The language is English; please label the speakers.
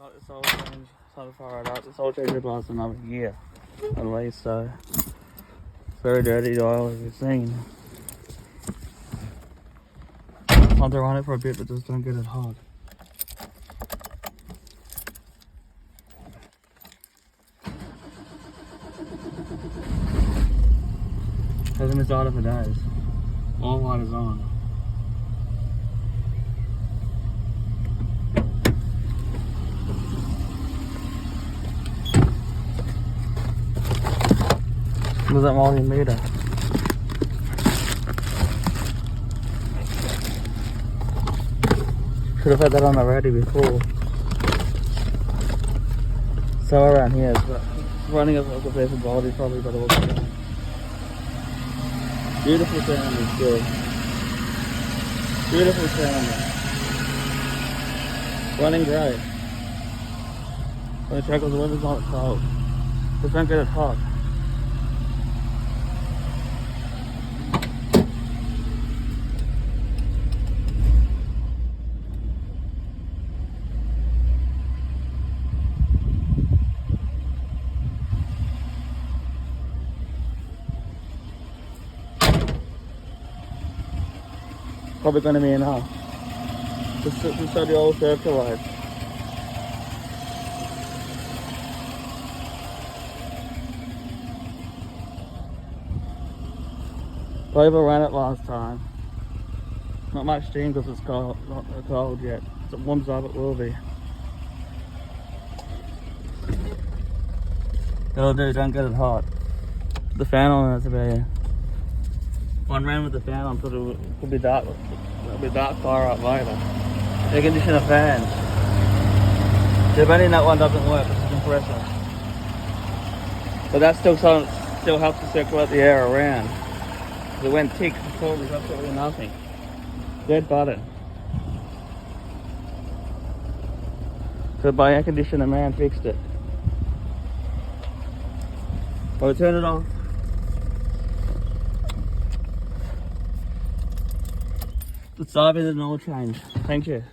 Speaker 1: got this oil change so far out. This oil change would last another year at least, so it's very dirty oil as you've seen. I'll have to run it for a bit, but just don't get it hot. Hasn't been started for days. All light is on. Was that multimeter? Should have had that on already before. So around here, but running up like a basic body probably better work it. Beautiful sound is good. Beautiful sound. Running great. When the check on the windows not cold. Just don't get it hot. Probably going to be enough. Just so the oil circulates. I overran it last time. Not much steam because it's cold, not cold yet. As it warms up, it will be. It'll do, don't get it hot. Put the fan on it to be. One ran with the fan on, so it could be dark. It'll be dark fire up later. Air conditioner fan. The only that one doesn't work, it's a compressor. But that still helps to circulate the air around. It went tick before, there's absolutely nothing. Dead button. So my air conditioner man fixed it. I'll turn it off. Let's dive into an oil change. Thank you.